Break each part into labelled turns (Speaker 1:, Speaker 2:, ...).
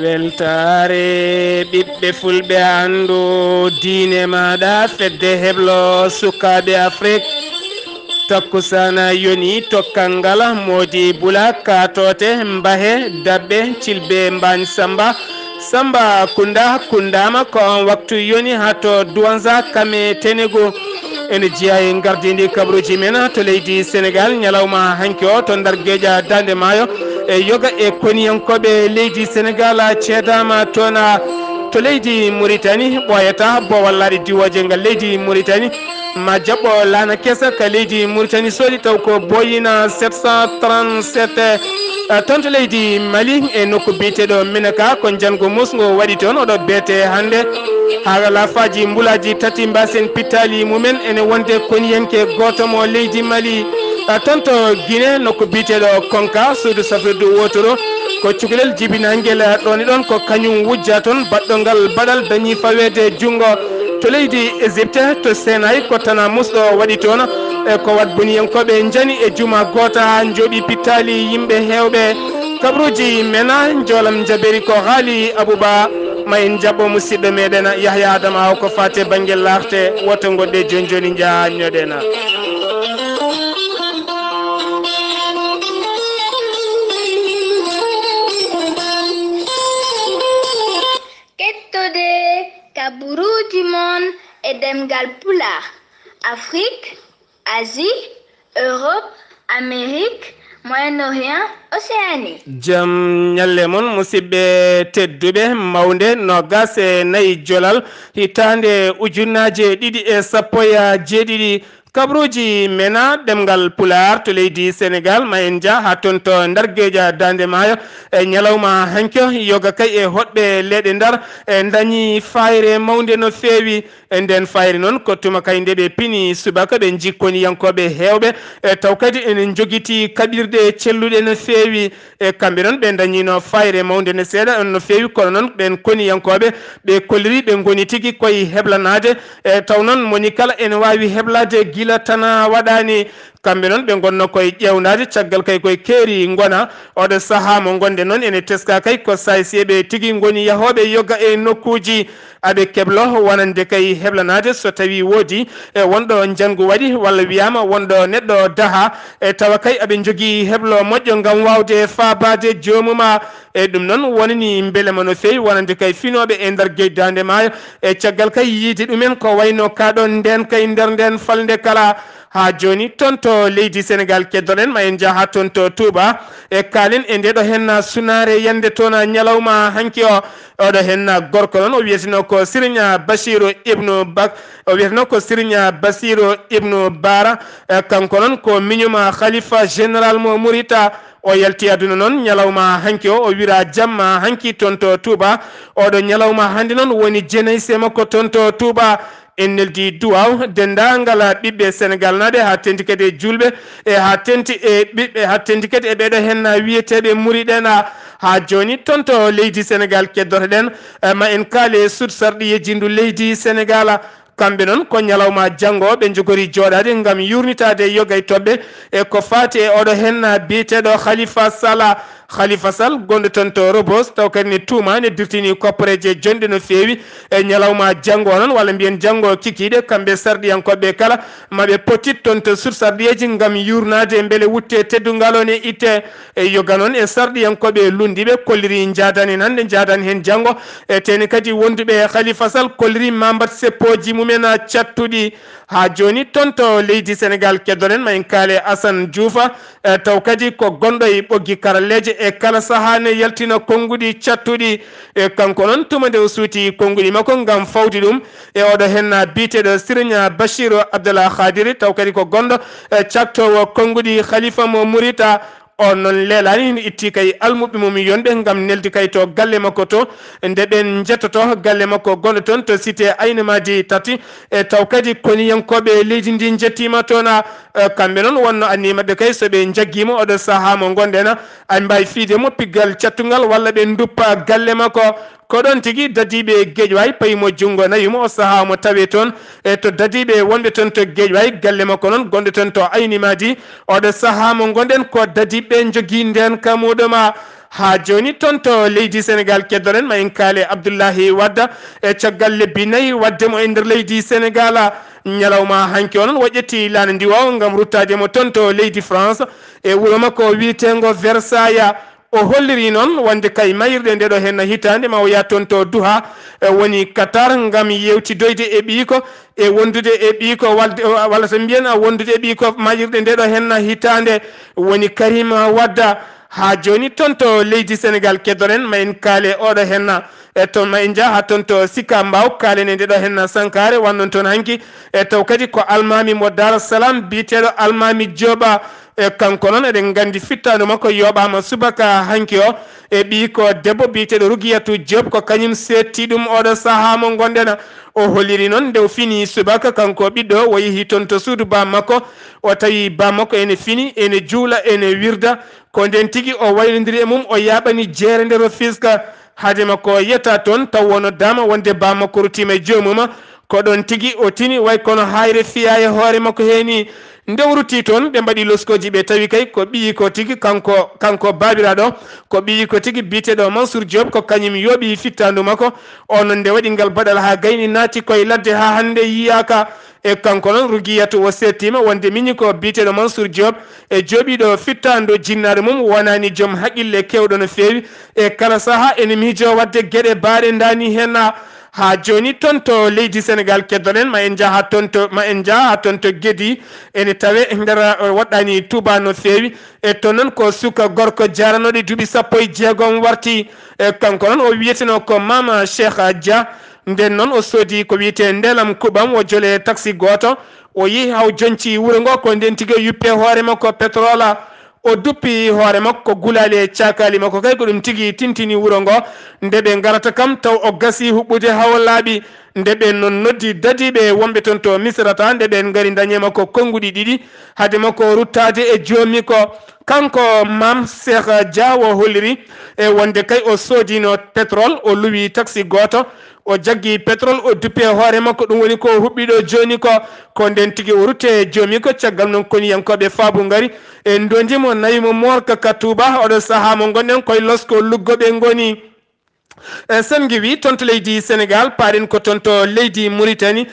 Speaker 1: weltare ɓiɓɓe fulɓe andu diine maɗa fedde heblo sukaɓe Afrique takkusana yoni tokkal ngal modi bula katote mbahe dabɓe cilbe mbani samba kundama ko waktu yoni hato duwanza kame tenego ene jiya e gardidi kabruji men to leydi Sénégal ñalawma hanki o to ndar gueƴa Dande Maayo e yoga e koniyankoɓe leydi Sénégal ceedama tona to leydi Mauritanie ɓoyata bo wallaɗe diwoje ngal leydi Mauritanie ma jaɓɓo lana kesa ka leydi Mauritanie soodi taw ko boyina 737 tonto leydi Mali e nokku biteɗo Menaka ko jango musgo waɗi toon oɗo beete hande haala faji mbulaji tati mbasen pittali mumen ene wonde koniyanke goto mo leydi Mali tonto Guinée nokku biteɗo Konka suudu safrirdu wotoro ko cukalel jibinangel ɗon e ɗon ko kañum wujja toon baɗɗongal baɗal dañi fawede jungo to leydi Égypte to Sénay ko tana musɗo waɗi toon e ko wat boniyankoɓe jani e juma gota jooɓi pittali yimɓe hewɓe kabruji mena jolam jaberi ko haali Abouba ma en jaɓɓo musidɗo meɗen Yahya Adama ko fate bangel larte woto goɗɗe joni joni jañoɗena
Speaker 2: kettode kaburuji mon e demgal Pulaar Afrique Asie Europe Amérique Moyen-Orient Océanie
Speaker 1: jam ñalle mon musidɓe tedduɓe mawde nogas e nayyi jolal hitande ujunnaje 217 kabruji mena demgal Pulaar to leydi Sénégal ma en ja ha toon to ndar gueƴa Dande Maayo e ñalawma hanko yoga kay e hoɗɓe leɗe ndar e dañi fayre mawde no feewi e nden fayre noon ko tuma kay nde ɓe pini subaka ɓe jikkoni yankoɓe hewɓe e taw kadi enen joguiti kaɓirɗe celluɗe no feewi e kamɓe noon ɓe dañino fayre mawde no seeɗa no feewi kono noon ɓen koni yankoɓe ɓe kolliri ɓe goni tigui koye heblanade e taw noon moni kala ene wawi heblade gila tana waɗani kamɓe noon ɓe gonno koye ƴewnade caggal kay koye keeri gona oɗo saaha mo gonde noon ene teska kay ko saysiɓe tigui goni yahoɓe yogga e nokkuji aɓe keblo wonande kay heblanade so tawi woodi e wonɗo jangu waɗi walla wiyama wonɗo neɗɗo daha e tawa kay aɓe jogui heblo moƴƴo gam wawde fabade jomuma e ɗum noon wonani beelema no fewi wonande kay finoɓe e nder gueƴe Dande Maayo e caggal kay yiide ɗumen ko wayno kaɗon nden kay nder nden falde kala ha joni toon to leydi Sénégal keddoɗen ma en jaaha toon to Touba e kalen e ndeɗo henna sunare yande toon ñalawma hanki o oɗo henna gorko noon o wiyeteno ko Serigne Bassirou Ibnu Bak o wiyeteno ko Serigne Bassirou Ibnu Bara kanko noon ko miñuma khalifa général mo Mourita o yalti aduna noon ñalawma hanki o wira jamma hanki toon to Touba oɗo ñalawma hande noon woni jenayse makko toon to Touba en neldi duwaw dendagal ɓiɓɓe Sénégal naɗe ha tenti kadi e julɓe e ha tenti e ɓiɓɓe ha tenti kadi e ɓeɗo hen wiyeteɓe muriɗen ha joni toon to leydi Sénégal keddotoɗen ma en kaale sud sarɗi yejjindu leydi Sénégal kamɓe noon ko ñalawma janggo ɓe jogori joɗade gam yurnitade yogay toɓɓe e ko fati e oɗo hen biyeteɗo Khalifa Sall gonɗo toon to Rebos taw kadi ne tuuma ne dirtini koppareje jonɗe no fewi e ñalawma janggo noon walla mbiyen janggo kikiɗe kamɓe sarɗiyankoɓe kala maɓe potit toon to sur sarɗiyeji gam yurnade beele wutte teddugal on e itte e yoga noon e sarɗiyankoɓe lundiɓe kolliri jadani hande jadani hen janggo e teni kadi wonduɓe Khalifa Sall kolliri mambat seppoji mumen cattuɗi ha joni toon to leydi Sénégal keddoɗen ma en kaale Assane Diouf taw kadi ko gonɗo e ɓoggi karalleje e kala saaha ne yaltina konnguɗi cattuɗi e kanko noon tuma nde o suuti konnguɗi makko gam fawde ɗum e oɗo hen biteɗo Serigne Bachirou Abdallah Khadiri taw kadi ko gonɗo caktowo konnguɗi khalifa mo Mourita on noon leelani ne itti kay almuɓe mum yonɓe gam neldi kay to galle makko to nde ɓen jettoto galle makko gonɗo toon to cité Aynamadi tati e taw kadi koniyankoɓe leydi ndi jettima toon kamɓe noon wonno annimaɓe kay soɓe jagguima oɗo saaha mo gonɗen ay mbawi fiide moppiggal cattugal walla ɓe duppa galle makko ko ɗon tigui dadiɓe Guédiawaye payimo junggo nayimo o saaha mo tawe toon e to dadiɓe wonɓe toon to Guédiawaye galle makko noon gonɗe toon to Aynimadi oɗo saaha mo gonɗen ko dadiɓe jogui nden kamuɗoma ha joni tonto leydi Sénégal keddoren ma en kaale Abdoullahi Wadda e caggal lebbi nayyi waddemo e nder leydi Sénégal ñalawma hanki onon waƴƴetti lana ndiwaw gam ruttademo tonto leydi France e wuro makko wiitengo Versailles o holliri noon wonde kay mayirɗe ndeɗo hen hitande ma o ya tonto Duha woni Qatar gam yewtidoyde e ɓiiko e wondude e ɓiiko walla so mbiyen wondude e ɓiiko mayirɗe ndeɗo hen hitande woni Karima Wadda ha joni tonto leydi Sénégal keddoren ma en kaale oɗo hen e toon ma en jaa ha toon to Sika Mbaw kalene ndeɗo hen Sankare wannon toon hanki e taw kadi ko almami mo Dar Salam biteɗo almami Dioba e kanko noon eɗen gandi fittanu makko yoɓama subaka hanki o e ɓi ko debbo biteɗo Rugiyatu Diop ko kañum setti ɗum oɗo saaha mo gonɗen o holliri noon nde o fini subaka kanko ɓiɗɗo o yeehi toon to suudu bammakko o tawi bammakko ene fini ene juula ene wirda ko nden tigui o waynodiri e mum o yaɓani jeere nder o fiska haade makko yetta toon taw wono dama wonde bammakko rutima e jomuma ko ɗon tigui o tini way kono hayre fiya e hoore makko heeni nde rutti toon ɓe mbaɗi loskoji ɓe tawi kay ko ɓiyi ko tigui kanko babiraɗo ko ɓiyi ko tigui biteɗo Mansour Diop ko kañum yooɓi fittandu makko on nde waɗi ngal baɗal ha gayni naati koye ladde ha hande yiyaka e kanko noon Rugiyatu o settima wonde miñi ko biteɗo Mansour Diop e jooɓiɗo fittandu jinnare mum wonani joom haqqille kewɗo no fewi e kala saaha ene miijo wadde gueɗe baaɗe dani hen ha joni toon to leydi Sénégal keddoɗen ma en jaa ha toon to Guédi ene tawe nder woɗɗani Touba no fewi e toon noon ko suka gorko jaranoɗo duuɓi 16 warti e kanko noon o wiyeteno ko Mama Cheikh Dia nden noon o soodi ko wiyete ndelam kuɓam o jole taxi goto o yeehi haw jonci wuuro ngo ko nden tigui yuppe hoore makko pétrole o duppi hoore makko gulali e cakali makko kay ko ɗum tigui tintini wuuro ngo nde ɓe garata kam taw o gasi huɓɓude hawo laaɓi nde ɓe noon noddi dadiɓe wonɓe toon to misrata nde ɓen gari dañe makko konnguɗi ɗiɗi haade makko ruttade e joomi ko kanko Mam Cheikh Dia o holliri e wonde kay o soodino pétrole o luwi taxi goto o jaggi pétrole o duppe hoore makko ɗum woni ko huɓɓiɗo joni ko nden tigui o rutte joomi ko caggal noon koniyankoɓe faabu ngari e ndondimo nayimo morka ka Touba oɗo saaha mo gonɗen koye losko luggoɓe goni sen giwi toon to leydi Sénégal paɗen ko toon to leydi Mauritanie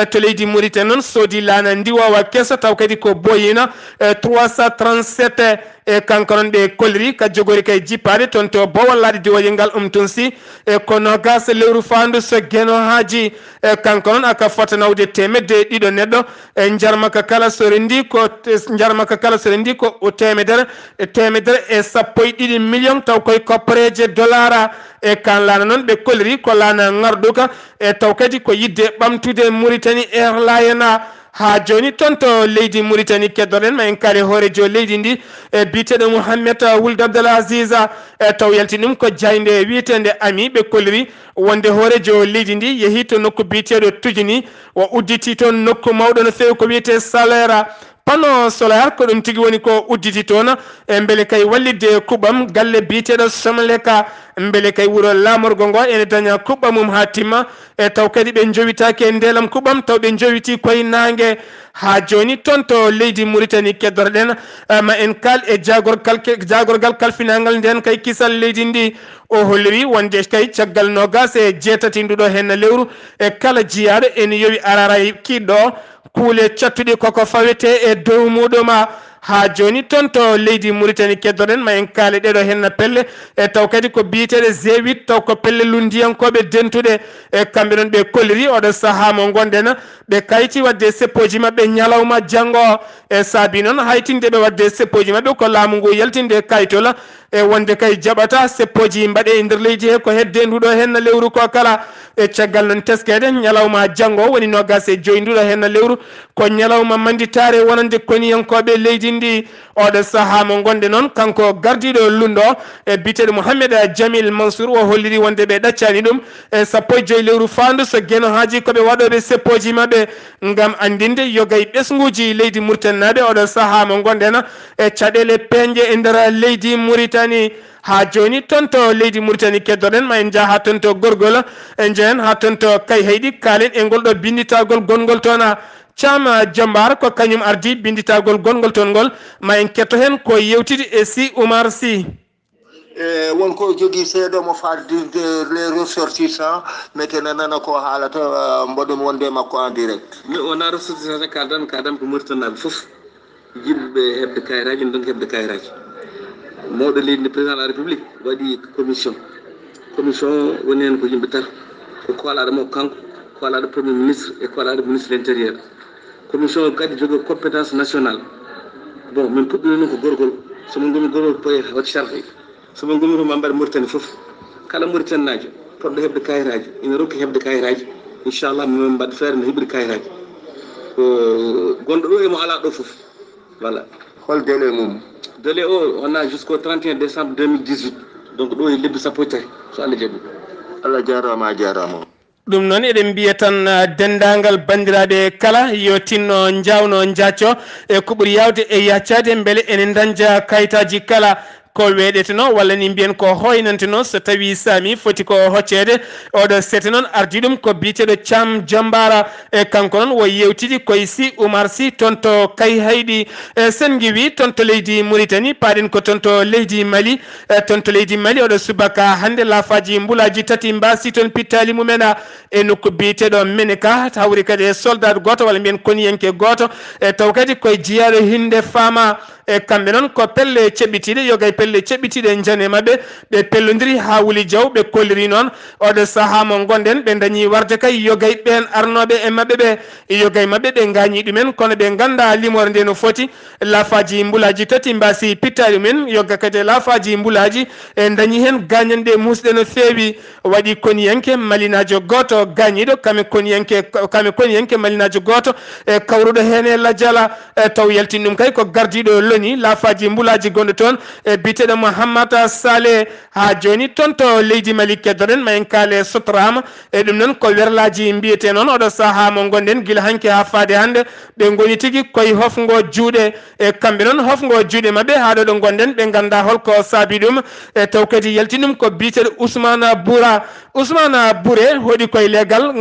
Speaker 1: to leydi Mauritanie noon soodi laana ndiwowa kesso taw kadi ko boyina 337 e kanko noon ɓe kolliri ka jogori kay jippade toon to bowallade diwoje ngal tun si e kono gas lewru fandu so gueno haji e kanko noon aka fota nawde temedde ɗiɗo neɗɗo e jarmaka kala so rendi ko o temedere e sappo e ɗiɗi million taw koye koppareje dollar e kan laana noon ɓe kolliri ko laana ngarduka e taw kadi ko yidde ɓamtude Mauritanie Airlines ha joni toon to leydi Mauritanie keddoɗen ma en kaali hoorejo leydi ndi e biteɗo Mouhamed Wuld Abdel Aziz e taw yalti ɗum ko jayde wiyetede ami ɓe kolliri wonde hoorejo leydi ndi yeehi to nokku biteɗo Tujini o udditi toon nokku mawɗo no fewi ko wiyete salaire panneau solaire ko ɗum tigui woni ko udditi toon e beele kay wallidde kuɓam galle biteɗo Someleka beele kay wuuro lamorgo ngo ene daña kuɓɓa mum ha timma e taw kadi ɓe jowitaki e ndelam kuɓam taw ɓe jowiti koye nangue ha joni toon to leydi Mauritanie keddotoɗen ma en kal e jagorgal kalfinagal nden kay kisal leydi ndi o holliri wonde kay caggal nogas e jeetati nduɗo hen lewru e kala jiyaɗo ene yowi araray kiɗɗo kuule cattuɗi koko fawete e dow muɗuma ha joni toon to leydi Mauritanie keddoɗen ma en kaale ɗeɗo hen pelle e taw kadi ko biteɗe G8 taw ko pelle lundiyankoɓe dentuɗe e kamɓe noon ɓe kolliri oɗo saaha mo gonɗen ɓe kayti wadde seppoji mabɓe ñalawma janggo e saabi noon haytinde ɓe wadde seppoji mabɓe ko laamu ngu yaltinde kaytola e wonde kay jaɓata seppoji mbaɗe e nder leydi he ko hedde nduɗo hen lewru ko kala e caggal noon teskede ñalawma janggo woni nogas e joyi nduɗo hen lewru ko ñalawma manditare wonande koniyankoɓe leydi ndi oɗo saaha mo gonde noon kanko gardiɗo lundo e biteɗo Mouhamed Jamil Mansour o holliri wonde ɓe ɗaccani ɗum e sappo e joyi lewru fandu so gueno haji koɓe waɗoɓe seppoji mabɓe gam andinde yogay ɓesguji leydi Mauritanie naɓe oɗo saaha mo gonɗen e caɗele peñƴe e nder leydi Mauritanie ha joni toon to leydi Mauritanie keddoɗen ma en jaa ha toon to gorgol en jehen ha toon to kay heyɗi kaalen e ngol ɗo binditagol gongol toon Thiam Jambar ko kañum ardi binditagol gongol toon ngol ma en ketto hen ko yewtide e Sy Oumar Sy
Speaker 3: wonko jogi seeɗo mo faddirde les ressortissants maintenant nana ko haalata mboɗon wonde makko en direct
Speaker 4: mi wona ressortissant kadam ko murtanaɓe fof yimɓe hebde kayitaji donc hebde kayitaji mawɗo leydi président de la république waɗi commission woni hen ko yimɓe tata ko kolaɗo makko kanko kolaɗo premier ministre et kolaɗo ministre de l' intérieur commission kadi jogui compétence nationale bon min puɗɗori noon ko gorgol somin gomi gorgol poye wat charge somin gomi to mbaɗa Mauritanie foof kala Mauritanie najo poɗɗo hebde kayitaji ina rokki hebde kayitaji inchallah min mbaɗa feere no heɓiri kayitaji gonɗo ɗo emo ala ɗo foof voilà
Speaker 3: hol délai mum
Speaker 4: délai o on a jusqu'au 31 décembre 2018 donc ɗo e lebbi sappo e tati so Allah jaaɓi
Speaker 3: Allah jarama
Speaker 1: ɗum noon eɗen mbiya tan dendagal bandiraɓe kala yo tinno jawno jacco e ko ɓuuri yawde e yaccade beele ene dañdia kayitaji kala ko weɗeteno walla ni mbiyen ko hoynanteno so tawi sami foti ko hoccede oɗo sete noon ardi ɗum ko biteɗo Thiam Jombara e kanko noon wo yewtidi koye Sy Oumar Sy toon to Kay Haydi sen giwi toon to leydi Mauritanie paɗen ko toon to leydi Mali toon to leydi Mali oɗo subaka hande laafaji mbulaji tati mbasi toon pittali mumena e nokku biteɗo Meneka hawri kadi e soldat goto walla mbiyen koniyenke goto e taw kadi koye jiyaɗo hinde fama e kamɓe noon ko pelle ceɓɓitiɗe yogay pelle ceɓɓitiɗe jane mabɓe ɓe pellodiri ha Wuli Diaw ɓe kolliri noon oɗo saaha mo gonɗen ɓe dañi warde kay yogay ɓen arnoɓe e mabɓe ɓe yogay mabɓe ɓe gañi ɗumen kono ɓe ganda limore nde no foti laafaji mbulaji tati mbasi pittali ɗumen yogga kadi laafaji mbulaji e dañi hen gañanɗe musɗe no feewi waɗi koniyanke malinajo goto gañiɗo kame koniyanke malinajo goto e kawruɗo hen e lajjala taw yaltin ɗum kay ko gardiɗo loni laafaji mbulaji gonɗo toon e biteɗo Mouhammad Saleh ha joni toon to leydi Mali keddoɗen ma en kaale Sotrama e ɗum noon ko werlaji mbiyete noon oɗo saaha mo gonɗen guila hanki ha faade hande ɓe goni tigui koye hofgo juuɗe e kamɓe noon hofgo juuɗe mabɓe ha ɗo ɗo gonɗen ɓe ganda holko saabi ɗum e taw kadi yalti ɗum ko biteɗo Ousmane Bouré hoɗi koye leegal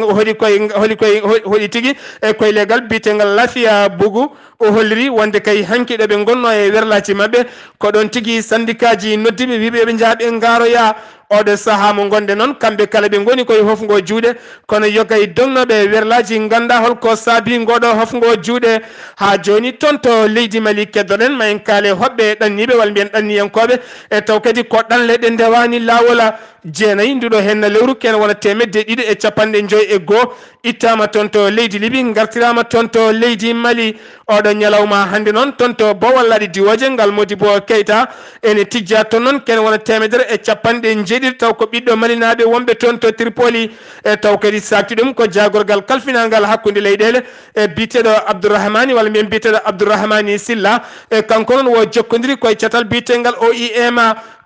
Speaker 1: hoɗi tigui e koye leegal bitegal Lafia Bougou o holliri wonde kay hanki ɗo ɓe gonno e werlaci mabɓe ko ɗon tigui syndicat ji noddiɓe wiɓe ɓe jaaɓe garoya oɗo saaha mo gonde noon kamɓe kala ɓe goni koye hofgo juuɗe kono yogay dognoɓe werlaji ganda holko saabi ngoɗo hofgo juuɗe ha joni toon to leydi Mali keddoɗen ma en kaale hoɓɓe ɗanniɓe walla mbiyen ɗanniyankoɓe e taw kadi ko ɗanleɗe ndewani lawola jeenayyi nduɗo henna lewru kene wona 150 ittama toon to leydi Liby gartirama toon to leydi Mali oɗo ñalawma hande noon toon to Bowal diwoje ngal Modibo Keita ene tijja toon noon kene wona 150 taw ko ɓiɗɗo malinaɓe wonɓe toon to Tripoli e taw kadi sakti ɗum ko jagorgal kalfinangal hakkude leyɗele e biteɗo Abdourahmani walla mbiyen biteɗo Abdourahmani Silla e kanko noon wo jokkodiri koye catal bitengal OIM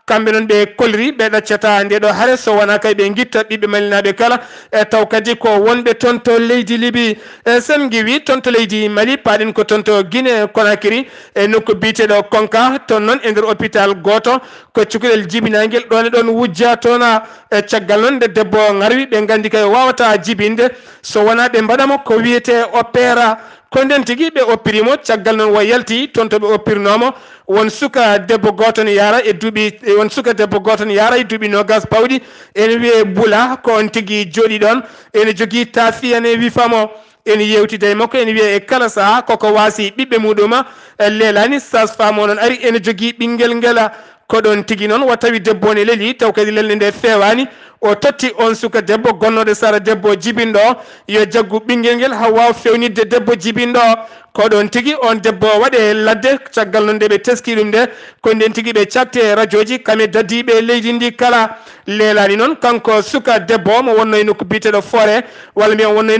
Speaker 1: kamɓe noon ɓe kolliri ɓe ɗaccata nde ɗo haare so wona kay ɓe guitta ɓiɓɓe malinaɓe kala e taw kadi ko wonɓe toon to leydi Liby e sen giwi toon to leydi Mali paɗen ko toon to Guinée Conakry e nokku biteɗo Konka toon noon e nder hôpital goto ko cukalel jibinaguel ɗon e ɗon wujja toona e caggal noon nde debbo garwi ɓe gandi kay wawata jibinde so wona ɓe mbaɗamo ko wiyete opéra ko nden tigui ɓe oppirimo caggal noon wo yalti toon to ɓe oppirnomo won suka debbo goto ne yara e duuɓi nogas pawɗi ene wiye Bula ko on tigui jooɗi ɗon ene jogui tafiyane wifamo ene yewtida e makko ene wiye e kala saaha koko wasi ɓiɓɓe muɗuma leelani sage-femme o noon ari ene jogui ɓinguel ngela ko ɗon tigui noon wo tawi debbo ne leeli taw kadi lelde nde fewani o totti on suka debbo gonnoɗo sara debbo jibinɗo o yo jaggu ɓinguel ngel ha wawa fewnidde debbo jibinɗo o ko ɗon tigui on debbo waɗe ladde caggal noon nde ɓe teski ɗum nde ko nden tigui ɓe cakte radio ji kame dadiɓe leydi ndi kala leelani noon kanko suka debbo mo wonno e nokku biteɗo forêt walla mbiyan on wonno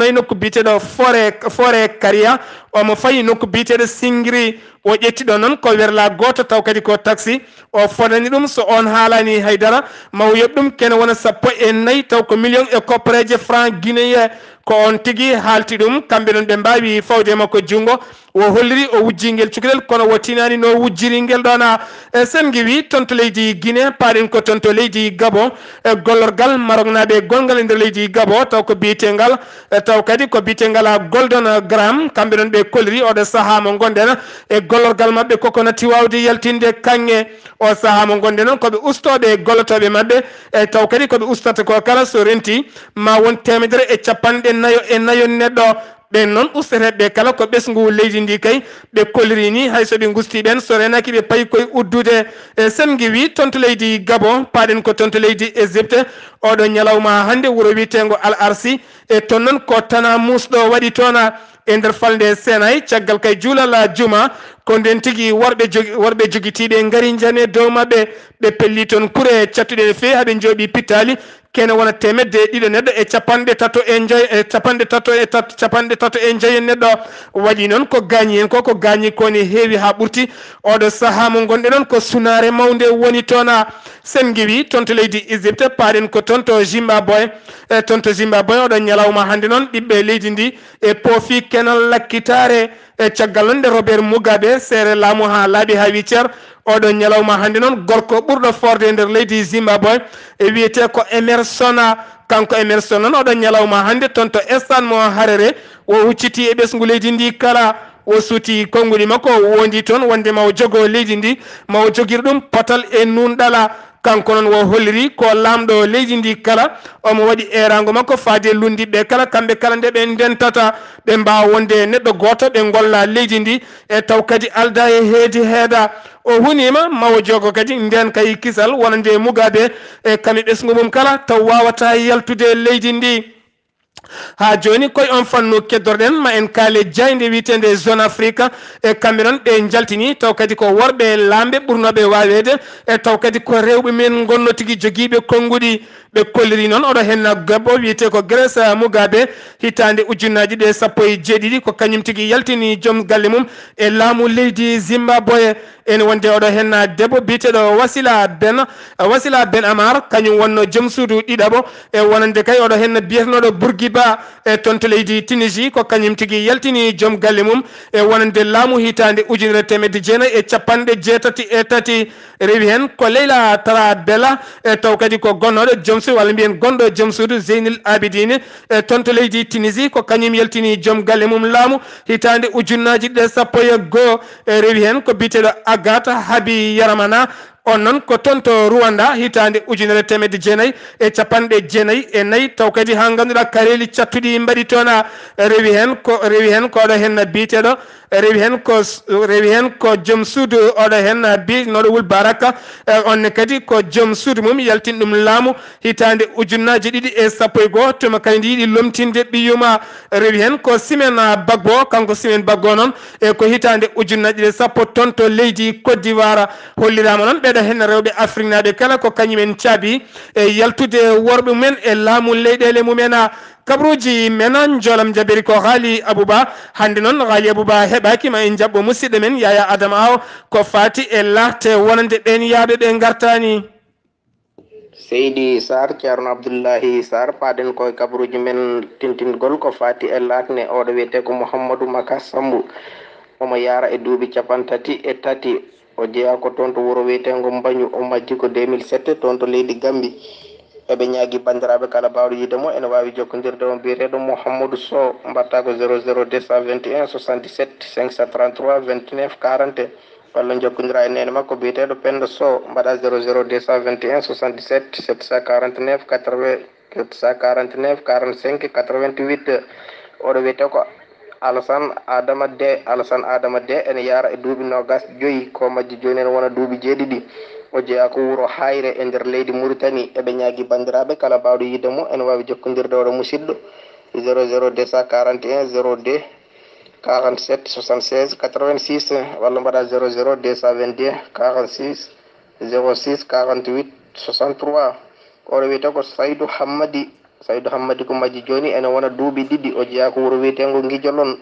Speaker 1: e nokku biteɗo forêt Karia omo fayi nokku biteɗo Singiri o ƴettiɗo noon ko werla goto taw kadi ko taxi o fodani ɗum so on haalani haydara maw yoɓ ɗum kene wona 14 taw ko million e koppareje franc guinéen ko on tigi halti ɗum kamɓe non ɓe mbawi fawde makko jungo o holliri o wujji ngel cukalel kono wo tinani no wujjiri ngel ɗona sen giwi toon to leydi Guinée paɗen ko toon to leydi Gabon gollorgal marognaɓe gongal e nder leydi Gabon taw ko biyetengal taw kadi ko biyetengal golden gram kamɓe ɗon ɓe kolliri oɗo saaha mo gonɗen e gollorgal mabɓe koko natti wawde yaltinde kanŋe o saaha mo gonɗen noon koɓe ustoɓe gollotoɓe mabɓe e taw kadi koɓe ustata ko kala so renti ma won 150 neɗɗo ɓen noon ustateɓe kala ko ɓesgu leydi ndi kay ɓe kolliri ni hay soɓe gusti ɓen so renaki ɓe payi koye uddude sen giwi toon to leydi Gabon paɗen ko toon to leydi Égypte oɗo ñalawma hande wuuro wiyetego Al Arsi e toon noon ko tana musɗo waɗi toona e nder falde Senay caggal kay juulal juma ko nden tigui worɓe joguitiɓe gaari jane dow mabɓe ɓe pelli toon kuure cattuɗe no fewi haaɓe jooɓi pittali kene wona 100 neɗɗo e capanɗe tato e joyi neɗɗo waɗi noon ko gañi hen ko gañi kone heewi ha ɓurti oɗo saaha mo gonɗe noon ko sunare mawde woni toona sen giwi toon to leydi Égypte paɗen ko toon to Zimbabwe toon to Zimbabwe oɗo ñalawma hande noon ɓiɓɓe leydi ndi e poofi kenal lakkitare e caggal noon nde Robert Mugabe seere laamu ha laaɓi ha wi ceer oɗo ñalawma hande noon gorko ɓurɗo forde e nder leydi Zimbabwe e wiyete ko Emerson kanko Emerson noon oɗo ñalawma hande toon to Stade mo Harare o hucciti e ɓesgu leydi ndi kala o suuti konnguli makko wondi toon wonde ma o jogo leydi ndi ma o jogir ɗum potal e nunɗala kanko noon wo holliri ko lamɗo leydi ndi kala omo waɗi erago makko faade lundiɓe kala kamɓe kala nde ɓe ndentata ɓe mbawa wonde neɗɗo goto ɓe golla leydi ndi e taw kadi alda e heedi heeda o hunima mawo jogo kadi nden kay kisal wonande Mugabe e kami ɓesgu mum kala taw wawata yaltude leydi ndi ha joni koye on fannu keddorɗen ma en kaale jayde witende zone Afrique e kamɓe noon ɓe jaltini taw kadi ko worɓe lamɓe ɓurnoɓe wawede e taw kadi ko rewɓe men gonno tigui joguiɓe konnguɗi ɓe kolliri noon oɗo henna gabbo wiyete ko Grace Mugabe hitande ujunnaji ɗe 17 ko kañum tigui yaltini joom galle mum e laamu leydi Zimbabwe ene wonde oɗo henna debbo biteɗo Wasila Ben Amar kañum wonno joom suudu ɗiɗaɓo e wonande kay oɗo henna biyetenoɗo Bourguiba e toon to leydi Tunisie ko kañum tigui yaltini joom galle mum e wonande laamu hitande 1983 rewi hen ko Leyla Tara Bella e taw kadi ko gonnoɗo joom suudu walla mbiyen gonɗo joom suudu Zeynil Abidine e toon to leydi Tunisie ko kañum yaltini joom galle mum laamu hitande ujunnaji ɗe 11 e rewi hen ko biteɗo Agata Habi Yaramana on noon ko toon to Rwanda hitande 1994 taw kadi ha ganduɗa kareli cattuɗi mbaɗi toon rewi hen ko oɗo hen biteɗo rewi hen ko joom suudu oɗo hen binoɗo Wul Baraka onne kadi ko joom suudu mum yaltin ɗum laamu hitande ujunnaji 2011 tuma kadi yiiɗi lomtinde ɓiyuma rewi hen ko Simen Bagbo kanko Simen Bagbo noon e ko hitande ujunnaji 10 toon to leydi Côte d'Ivoire hollirama noon ɓeɗo hen rewɓe Afrique naɓe kala ko kañumen caabi e yaltude worɓe mumen e laamu leyɗele mumen kabruji men jolam jabiri ko Ghali Abouba hande noon Ghali Abouba heɓaki ma en jabɓo musidɗo men Yaya Adama Aw ko fati e larte wonande ɓen yaaɓe ɓe gartani
Speaker 5: Seydi Sarr Ceerno Abdoullahi Sarr paɗen koye kabruji men tintingol ko fati e latne oɗo wiyete ko Mouhammadou Maka Sambu omo yara e duuɓi 33 o jeeya ko toon to wuuro wiyetego Mbañu o majji ko 2007 toon to leydi Gambi eɓe ñaagui bandiraɓe kala bawɗo yiide mo ene wawi jokkodirde on biyeteɗo Mouhamadou Sow mbatta ko 00221 77 533 29 40 walla jokkodira e nene makko biyeteɗo Penda Sow mbaɗa 00221 77 749 80 749 45 88 oɗo wiyete ko Alassane Adama De ene yara e duuɓi 25 ko majji joni ene wona duuɓi 7 o jeeya ko wuuro Hayre e nder leydi Mauritanie eɓe ñaagui bandiraɓe kala bawɗo yiide mo ene wawi jokkodirde oɗo musidɗo 00241 02 47 76 86 walla mbaɗa 00222 46 06 48 63 oɗo wiyete ko Saydou Hammadi ko majji joni ene wona duuɓi 2 o jeeya ko wuuro wiyetego Guijolon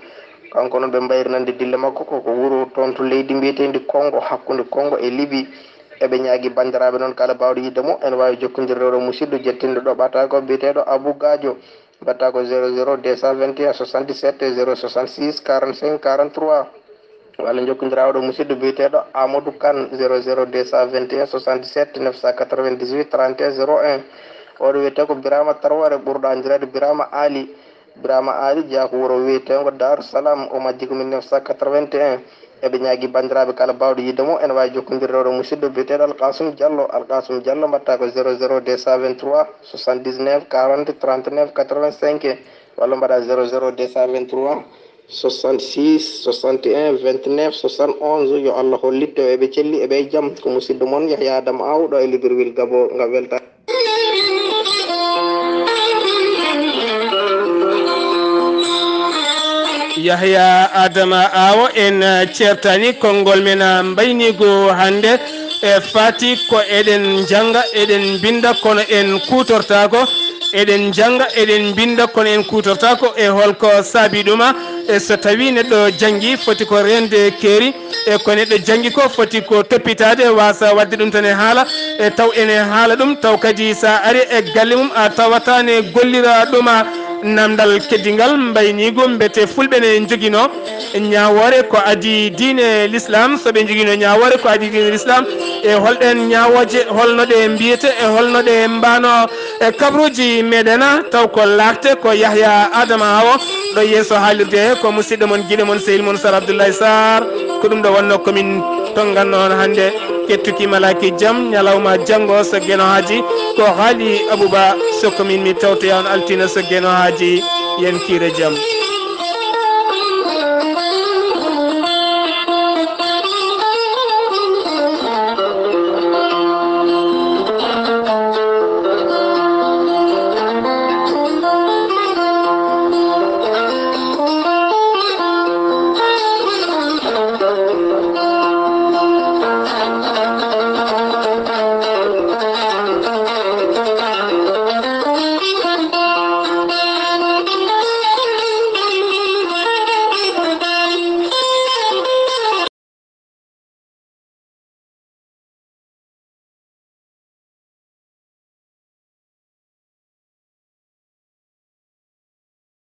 Speaker 5: kanko noon ɓe mbayrinande dille makko koko wuuro toon to leydi mbiyetendi Congo hakkude Congo e Libye eɓe ñaagui bandiraɓe noon kala bawɗo yidde mo ene wawi jokkodirde oɗo musidɗo jettinde ɗo ɓata ko biyeteɗo Abou Gadio mbatta ko 00 221 77 066 45 43 walla jokkondirawɗo musidɗo biyeteɗo Amadou Kane 00 221 77 998 31 01 oɗo wiyete ko Birama Tarware ɓurɗo andirede Birama Ali jeeya ko wuuro wiyetengo Darou Salam o majji ko 1981 eɓe ñaagui bandiraɓe kala bawɗo yidde mo ene wawi jokkodirɗo musidɗo biyeteɗo Alkasum Diallo mbatta ko 00 223 79 40 39 85 walla mbaɗa 00 223 66 61 29 71 yo Allah hollitto eɓe celli eɓe jaam ko musidɗo moon Yahya Adama Aw ɗo e Libreville Gabo nga welta
Speaker 1: Yahya Adama Awo en certani konngol men mbaynigo hande e fati ko eɗen janga eɗen binda kono en kutortako eɗen janga eɗen binda kono en kutortako e holko saabi ɗuma e so tawi neɗɗo jangi foti ko rende keeri e ko neɗɗo jangi ko foti ko toppitade wasa wadde ɗum tan e haala e taw ene haala ɗum taw kadi sa ari e galle mum a tawatane gollira ɗuma namdal keddingal mbaynigo mbete fulɓe ne joguino ñawore ko adi diine l'islam soɓe joguino ñawore ko adi diine l'islam e holɗen ñawoje holno ɗe mbiyete e holno ɗe mbano e kabruji meɗena taw ko lakte ko Yahya Adama Awo ɗo yeeso haalirde ko musidɗo moon guiɗo moon sehil moon Sar Abdoulaye Sarr ko ɗum ɗo wonno komin tonganno on hande kettuki malaki jaam ñalawma janggo so gueno haji ko haali Abouba so komin mi tawtoya on altina so gueno haji yen kiire jaam